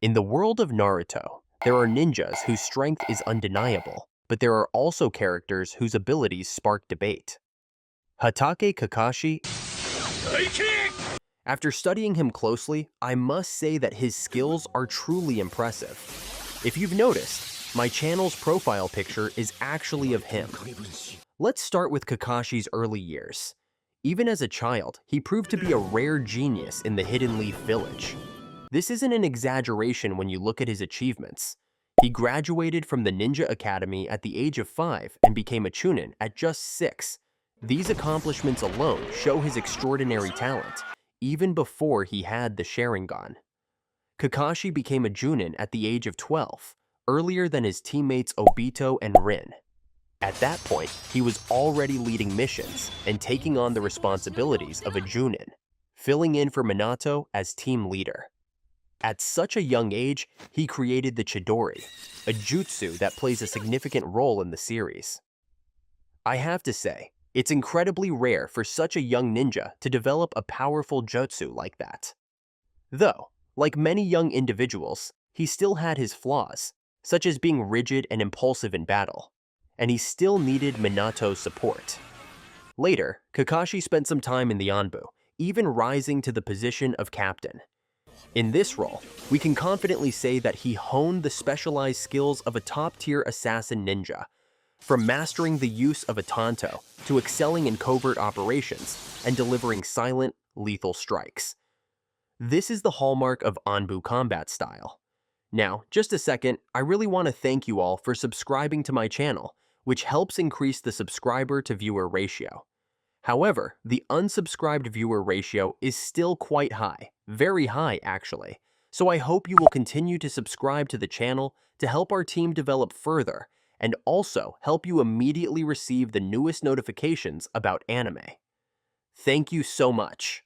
In the world of Naruto, there are ninjas whose strength is undeniable, but there are also characters whose abilities spark debate. Hatake Kakashi. After studying him closely, I must say that his skills are truly impressive. If you've noticed, my channel's profile picture is actually of him. Let's start with Kakashi's early years. Even as a child, he proved to be a rare genius in the Hidden Leaf Village. This isn't an exaggeration when you look at his achievements. He graduated from the Ninja Academy at the age of 5 and became a Chūnin at just 6. These accomplishments alone show his extraordinary talent, even before he had the Sharingan. Kakashi became a Jounin at the age of 12, earlier than his teammates Obito and Rin. At that point, he was already leading missions and taking on the responsibilities of a Jounin, filling in for Minato as team leader. At such a young age, he created the Chidori, a jutsu that plays a significant role in the series. I have to say, it's incredibly rare for such a young ninja to develop a powerful jutsu like that. Though, like many young individuals, he still had his flaws, such as being rigid and impulsive in battle, and he still needed Minato's support. Later, Kakashi spent some time in the Anbu, even rising to the position of captain. In this role, we can confidently say that he honed the specialized skills of a top-tier assassin ninja, from mastering the use of a tanto to excelling in covert operations and delivering silent, lethal strikes. This is the hallmark of Anbu combat style. Now, just a second, I really want to thank you all for subscribing to my channel, which helps increase the subscriber to viewer ratio. However, the unsubscribed viewer ratio is still quite high, very high actually, so I hope you will continue to subscribe to the channel to help our team develop further and also help you immediately receive the newest notifications about anime. Thank you so much.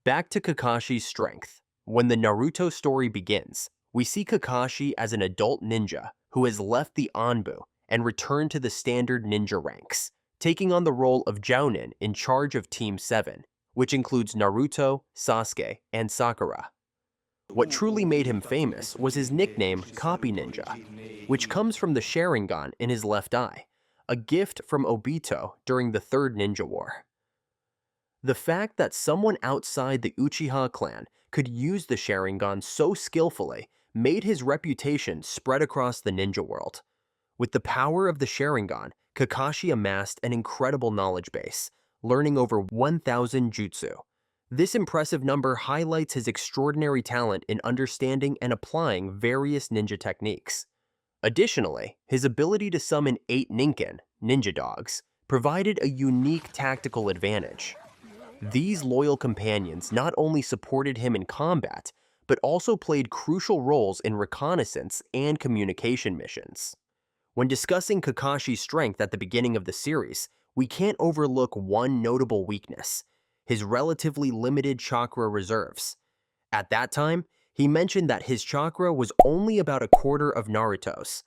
Back to Kakashi's strength. When the Naruto story begins, we see Kakashi as an adult ninja who has left the Anbu and returned to the standard ninja ranks, taking on the role of Jounin in charge of Team 7, which includes Naruto, Sasuke, and Sakura. What truly made him famous was his nickname Copy Ninja, which comes from the Sharingan in his left eye, a gift from Obito during the Third Ninja War. The fact that someone outside the Uchiha clan could use the Sharingan so skillfully made his reputation spread across the ninja world. With the power of the Sharingan, Kakashi amassed an incredible knowledge base, learning over 1,000 jutsu. This impressive number highlights his extraordinary talent in understanding and applying various ninja techniques. Additionally, his ability to summon 8 Ninken, ninja dogs, provided a unique tactical advantage. These loyal companions not only supported him in combat, but also played crucial roles in reconnaissance and communication missions. When discussing Kakashi's strength at the beginning of the series, we can't overlook one notable weakness: his relatively limited chakra reserves. At that time, he mentioned that his chakra was only about a quarter of Naruto's.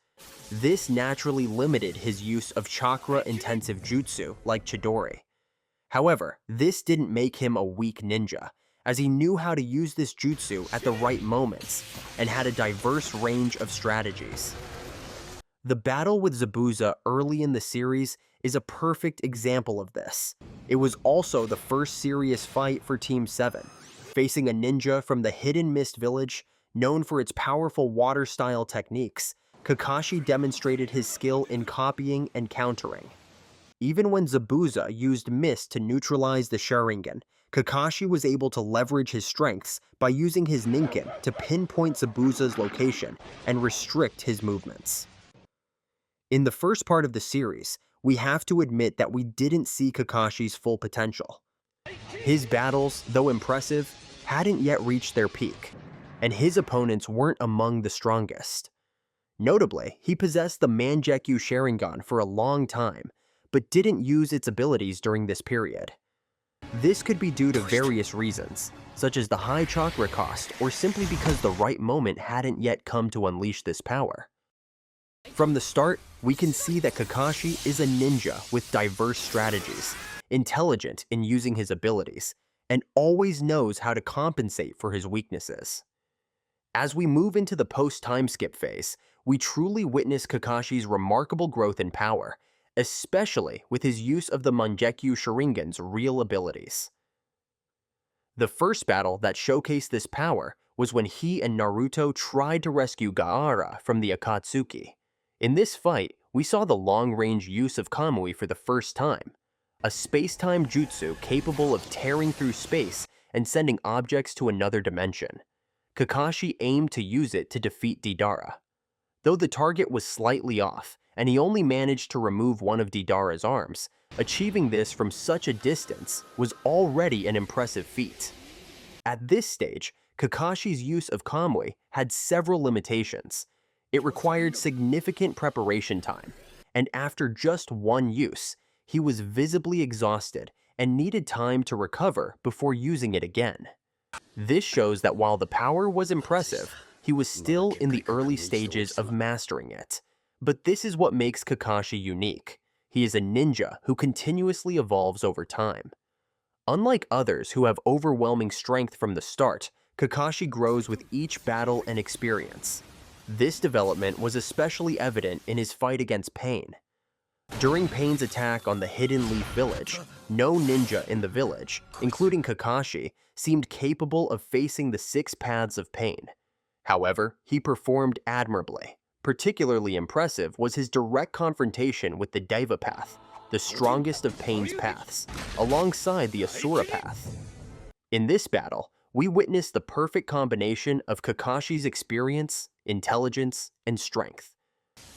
This naturally limited his use of chakra-intensive jutsu like Chidori. However, this didn't make him a weak ninja, as he knew how to use this jutsu at the right moments and had a diverse range of strategies. The battle with Zabuza early in the series is a perfect example of this. It was also the first serious fight for Team 7, facing a ninja from the Hidden Mist Village known for its powerful water-style techniques. Kakashi demonstrated his skill in copying and countering. Even when Zabuza used mist to neutralize the Sharingan, Kakashi was able to leverage his strengths by using his Ninken to pinpoint Zabuza's location and restrict his movements. In the first part of the series, we have to admit that we didn't see Kakashi's full potential. His battles, though impressive, hadn't yet reached their peak, and his opponents weren't among the strongest. Notably, he possessed the Mangekyou Sharingan for a long time, but didn't use its abilities during this period. This could be due to various reasons, such as the high chakra cost or simply because the right moment hadn't yet come to unleash this power. From the start, we can see that Kakashi is a ninja with diverse strategies, intelligent in using his abilities, and always knows how to compensate for his weaknesses. As we move into the post-time skip phase, we truly witness Kakashi's remarkable growth in power, especially with his use of the Mangekyu Sharingan's real abilities. The first battle that showcased this power was when he and Naruto tried to rescue Gaara from the Akatsuki. In this fight, we saw the long-range use of Kamui for the first time, a space-time jutsu capable of tearing through space and sending objects to another dimension. Kakashi aimed to use it to defeat Deidara. Though the target was slightly off, and he only managed to remove one of Deidara's arms, achieving this from such a distance was already an impressive feat. At this stage, Kakashi's use of Kamui had several limitations. It required significant preparation time, and after just one use, he was visibly exhausted and needed time to recover before using it again. This shows that while the power was impressive, he was still in the early stages of mastering it. But this is what makes Kakashi unique. He is a ninja who continuously evolves over time. Unlike others who have overwhelming strength from the start, Kakashi grows with each battle and experience. This development was especially evident in his fight against Pain. During Pain's attack on the Hidden Leaf Village, no ninja in the village, including Kakashi, seemed capable of facing the 6 paths of Pain. However, he performed admirably. Particularly impressive was his direct confrontation with the Deva Path, the strongest of Pain's paths, alongside the Asura Path. In this battle, we witnessed the perfect combination of Kakashi's experience, intelligence, and strength.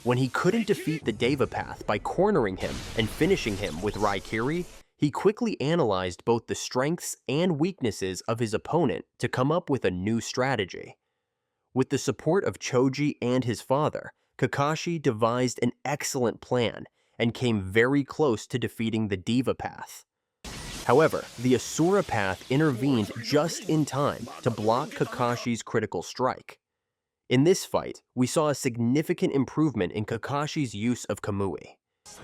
When he couldn't defeat the Deva Path by cornering him and finishing him with Raikiri, he quickly analyzed both the strengths and weaknesses of his opponent to come up with a new strategy. With the support of Choji and his father, Kakashi devised an excellent plan and came very close to defeating the Deva Path. However, the Asura Path intervened just in time to block Kakashi's critical strike. In this fight, we saw a significant improvement in Kakashi's use of Kamui.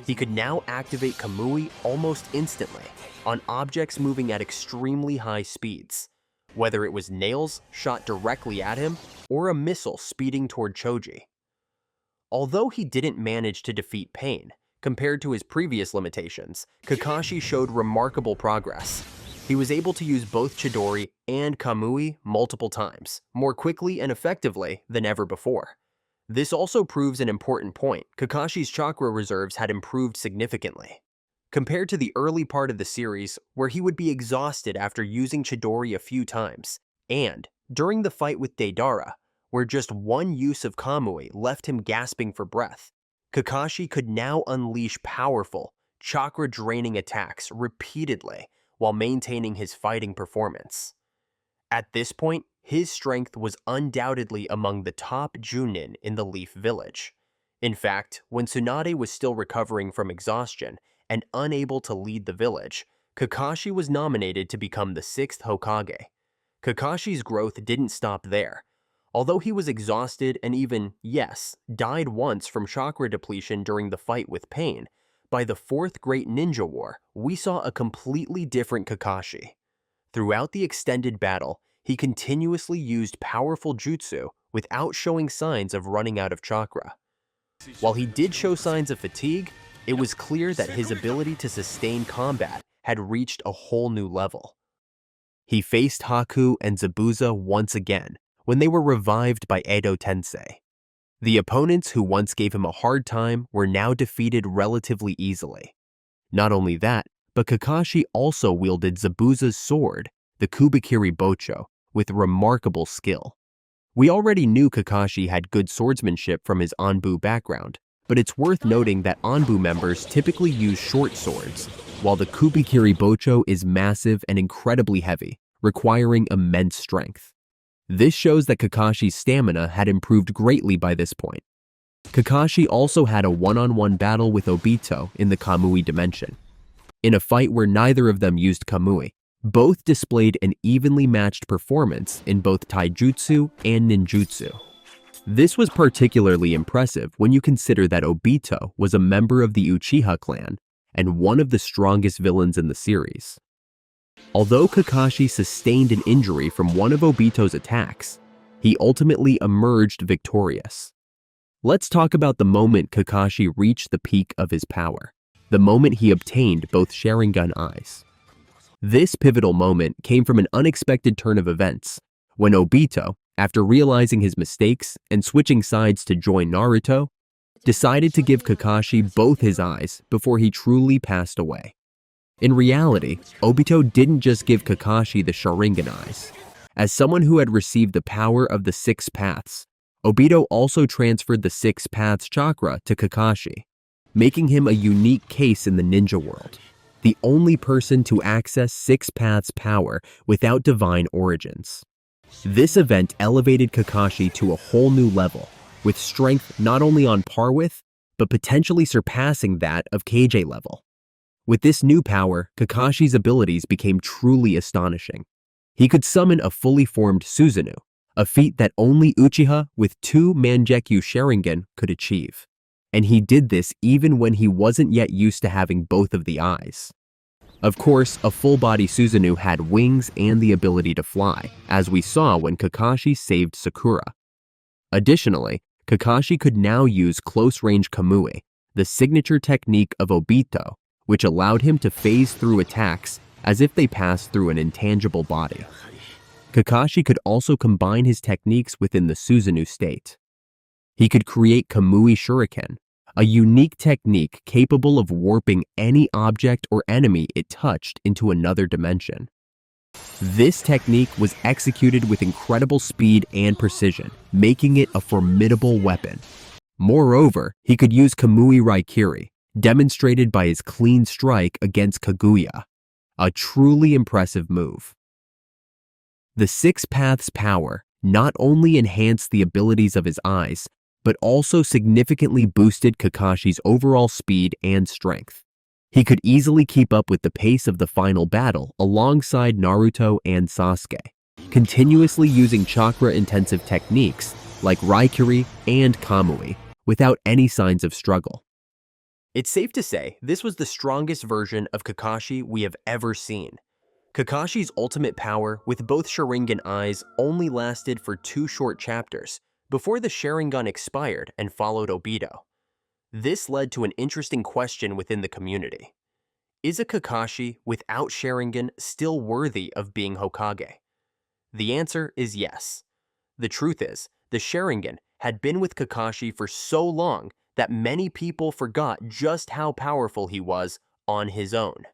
He could now activate Kamui almost instantly on objects moving at extremely high speeds, whether it was nails shot directly at him or a missile speeding toward Choji. Although he didn't manage to defeat Pain, compared to his previous limitations, Kakashi showed remarkable progress. He was able to use both Chidori and Kamui multiple times, more quickly and effectively than ever before. This also proves an important point. Kakashi's chakra reserves had improved significantly. Compared to the early part of the series, where he would be exhausted after using Chidori a few times, and during the fight with Deidara, where just one use of Kamui left him gasping for breath, Kakashi could now unleash powerful, chakra-draining attacks repeatedly while maintaining his fighting performance. At this point, his strength was undoubtedly among the top Jounin in the Leaf Village. In fact, when Tsunade was still recovering from exhaustion and unable to lead the village, Kakashi was nominated to become the 6th Hokage. Kakashi's growth didn't stop there. Although he was exhausted and even, yes, died once from chakra depletion during the fight with Pain, by the 4th Great Ninja War, we saw a completely different Kakashi. Throughout the extended battle, he continuously used powerful jutsu without showing signs of running out of chakra. While he did show signs of fatigue, it was clear that his ability to sustain combat had reached a whole new level. He faced Haku and Zabuza once again when they were revived by Edo Tensei. The opponents who once gave him a hard time were now defeated relatively easily. Not only that, but Kakashi also wielded Zabuza's sword, the Kubikiri Bocho, with remarkable skill. We already knew Kakashi had good swordsmanship from his Anbu background, but it's worth noting that Anbu members typically use short swords, while the Kubikiri Bocho is massive and incredibly heavy, requiring immense strength. This shows that Kakashi's stamina had improved greatly by this point. Kakashi also had a one-on-one battle with Obito in the Kamui dimension. In a fight where neither of them used Kamui, both displayed an evenly matched performance in both taijutsu and ninjutsu. This was particularly impressive when you consider that Obito was a member of the Uchiha clan and one of the strongest villains in the series. Although Kakashi sustained an injury from one of Obito's attacks, he ultimately emerged victorious. Let's talk about the moment Kakashi reached the peak of his power, the moment he obtained both Sharingan eyes. This pivotal moment came from an unexpected turn of events, when Obito, after realizing his mistakes and switching sides to join Naruto, decided to give Kakashi both his eyes before he truly passed away. In reality, Obito didn't just give Kakashi the Sharingan eyes. As someone who had received the power of the Six Paths, Obito also transferred the Six Paths chakra to Kakashi, making him a unique case in the ninja world, the only person to access Six Paths power without divine origins. This event elevated Kakashi to a whole new level, with strength not only on par with, but potentially surpassing that of KJ level. With this new power, Kakashi's abilities became truly astonishing. He could summon a fully formed Susanoo, a feat that only Uchiha with 2 Mangekyo Sharingan could achieve. And he did this even when he wasn't yet used to having both of the eyes. Of course, a full-body Susanoo had wings and the ability to fly, as we saw when Kakashi saved Sakura. Additionally, Kakashi could now use close-range Kamui, the signature technique of Obito, which allowed him to phase through attacks as if they passed through an intangible body. Kakashi could also combine his techniques within the Susanoo state. He could create Kamui Shuriken, a unique technique capable of warping any object or enemy it touched into another dimension. This technique was executed with incredible speed and precision, making it a formidable weapon. Moreover, he could use Kamui Raikiri, demonstrated by his clean strike against Kaguya, a truly impressive move. The Six Paths power not only enhanced the abilities of his eyes, but also significantly boosted Kakashi's overall speed and strength. He could easily keep up with the pace of the final battle alongside Naruto and Sasuke, continuously using chakra-intensive techniques like Raikiri and Kamui without any signs of struggle. It's safe to say this was the strongest version of Kakashi we have ever seen. Kakashi's ultimate power with both Sharingan eyes only lasted for 2 short chapters before the Sharingan expired and followed Obito. This led to an interesting question within the community. Is a Kakashi without Sharingan still worthy of being Hokage? The answer is yes. The truth is, the Sharingan had been with Kakashi for so long that many people forgot just how powerful he was on his own.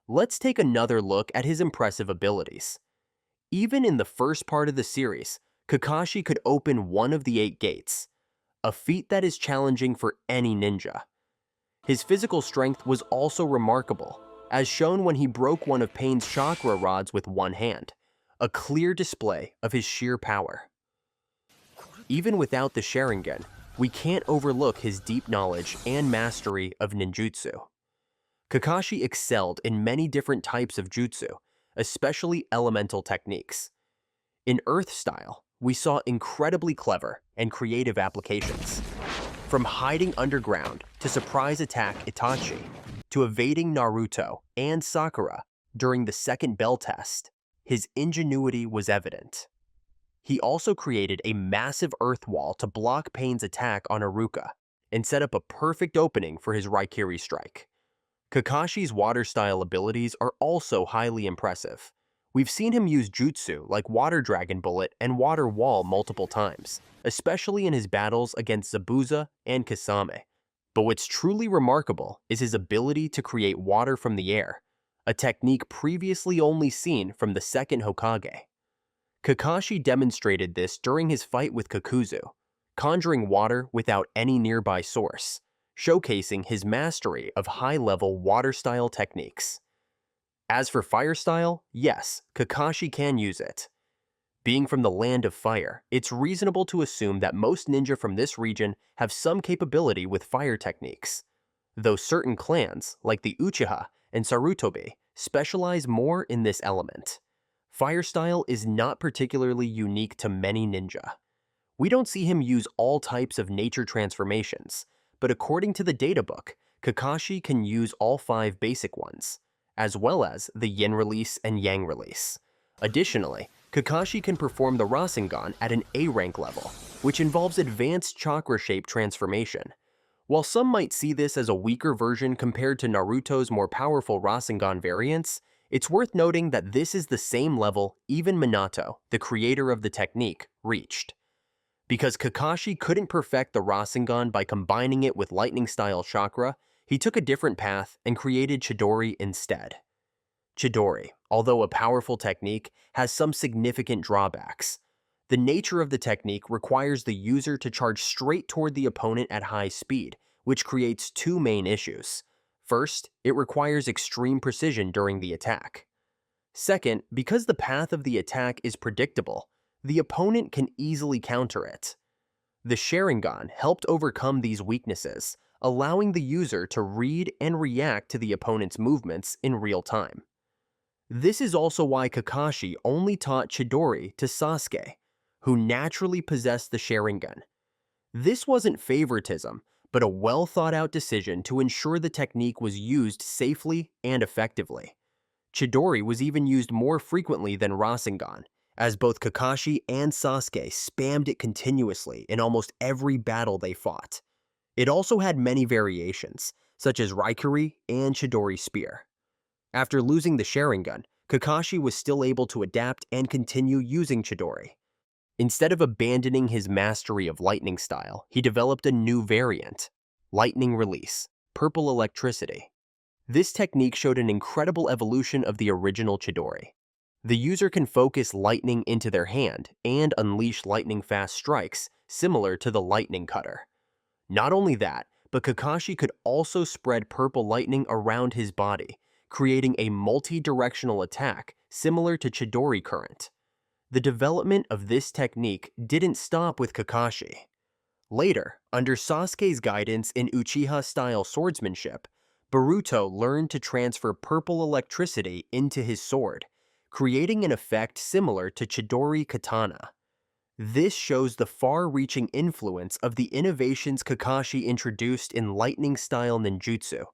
Let's take another look at his impressive abilities. Even in the first part of the series, Kakashi could open one of the 8 gates, a feat that is challenging for any ninja. His physical strength was also remarkable, as shown when he broke one of Pain's chakra rods with one hand, a clear display of his sheer power. Even without the Sharingan, we can't overlook his deep knowledge and mastery of ninjutsu. Kakashi excelled in many different types of jutsu, especially elemental techniques. In Earth style, we saw incredibly clever and creative applications. From hiding underground to surprise attack Itachi, to evading Naruto and Sakura during the second bell test, his ingenuity was evident. He also created a massive earth wall to block Pain's attack on Iruka and set up a perfect opening for his Raikiri strike. Kakashi's water-style abilities are also highly impressive. We've seen him use jutsu like Water Dragon Bullet and Water Wall multiple times, especially in his battles against Zabuza and Kasame. But what's truly remarkable is his ability to create water from the air, a technique previously only seen from the second Hokage. Kakashi demonstrated this during his fight with Kakuzu, conjuring water without any nearby source, showcasing his mastery of high-level water-style techniques. As for fire style, yes, Kakashi can use it. Being from the land of fire, it's reasonable to assume that most ninja from this region have some capability with fire techniques, though certain clans, like the Uchiha and Sarutobi, specialize more in this element. Fire style is not particularly unique to many ninja. We don't see him use all types of nature transformations, but according to the databook, Kakashi can use all 5 basic ones, as well as the yin release and yang release. Additionally, Kakashi can perform the Rasengan at an A rank level, which involves advanced chakra shape transformation. While some might see this as a weaker version compared to Naruto's more powerful Rasengan variants, it's worth noting that this is the same level even Minato, the creator of the technique, reached. Because Kakashi couldn't perfect the Rasengan by combining it with lightning-style chakra, he took a different path and created Chidori instead. Chidori, although a powerful technique, has some significant drawbacks. The nature of the technique requires the user to charge straight toward the opponent at high speed, which creates two main issues. First, it requires extreme precision during the attack. Second, because the path of the attack is predictable, the opponent can easily counter it. The Sharingan helped overcome these weaknesses, allowing the user to read and react to the opponent's movements in real time. This is also why Kakashi only taught Chidori to Sasuke, who naturally possessed the Sharingan. This wasn't favoritism, but a well-thought-out decision to ensure the technique was used safely and effectively. Chidori was even used more frequently than Rasengan, as both Kakashi and Sasuke spammed it continuously in almost every battle they fought. It also had many variations, such as Raikiri and Chidori Spear. After losing the Sharingan, Kakashi was still able to adapt and continue using Chidori. Instead of abandoning his mastery of lightning style, he developed a new variant, Lightning Release, Purple Electricity. This technique showed an incredible evolution of the original Chidori. The user can focus lightning into their hand and unleash lightning-fast strikes, similar to the lightning cutter. Not only that, but Kakashi could also spread purple lightning around his body, creating a multi-directional attack similar to Chidori current. The development of this technique didn't stop with Kakashi. Later, under Sasuke's guidance in Uchiha-style swordsmanship, Boruto learned to transfer purple electricity into his sword, creating an effect similar to Chidori katana. This shows the far-reaching influence of the innovations Kakashi introduced in lightning-style ninjutsu.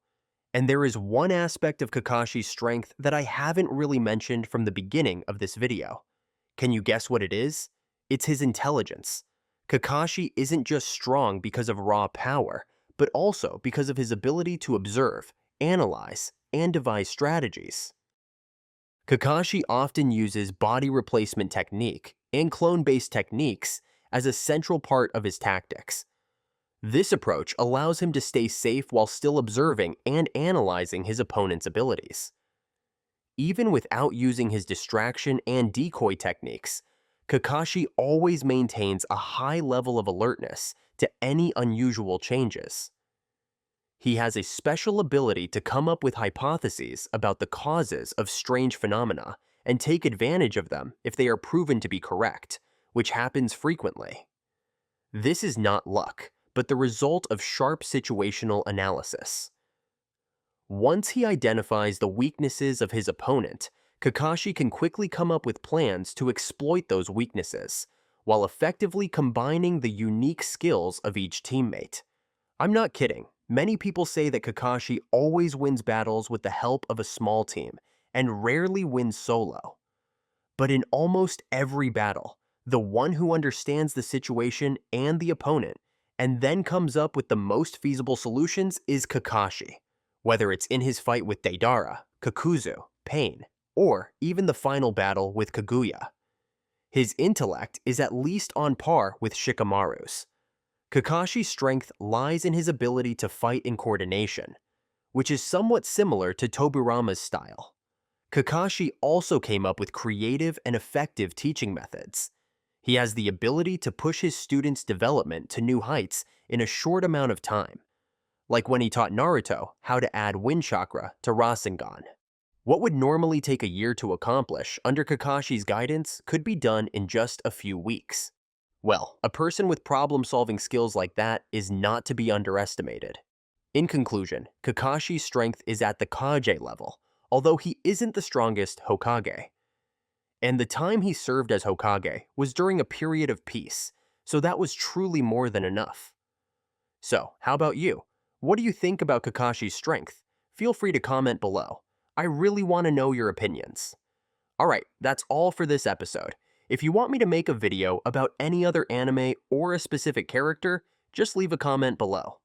And there is one aspect of Kakashi's strength that I haven't really mentioned from the beginning of this video. Can you guess what it is? It's his intelligence. Kakashi isn't just strong because of raw power, but also because of his ability to observe, analyze, and devise strategies. Kakashi often uses body replacement technique and clone-based techniques as a central part of his tactics. This approach allows him to stay safe while still observing and analyzing his opponent's abilities. Even without using his distraction and decoy techniques, Kakashi always maintains a high level of alertness to any unusual changes. He has a special ability to come up with hypotheses about the causes of strange phenomena and take advantage of them if they are proven to be correct, which happens frequently. This is not luck, but the result of sharp situational analysis. Once he identifies the weaknesses of his opponent, Kakashi can quickly come up with plans to exploit those weaknesses, while effectively combining the unique skills of each teammate. I'm not kidding. Many people say that Kakashi always wins battles with the help of a small team, and rarely wins solo. But in almost every battle, the one who understands the situation and the opponent, and then comes up with the most feasible solutions is Kakashi. Whether it's in his fight with Deidara, Kakuzu, Pain, or even the final battle with Kaguya. His intellect is at least on par with Shikamaru's. Kakashi's strength lies in his ability to fight in coordination, which is somewhat similar to Toburama's style. Kakashi also came up with creative and effective teaching methods. He has the ability to push his students' development to new heights in a short amount of time, like when he taught Naruto how to add wind chakra to Rasengan. What would normally take a year to accomplish under Kakashi's guidance could be done in just a few weeks. Well, a person with problem-solving skills like that is not to be underestimated. In conclusion, Kakashi's strength is at the Kage level, although he isn't the strongest Hokage. And the time he served as Hokage was during a period of peace, so that was truly more than enough. So, how about you? What do you think about Kakashi's strength? Feel free to comment below. I really want to know your opinions. Alright, that's all for this episode. If you want me to make a video about any other anime or a specific character, just leave a comment below.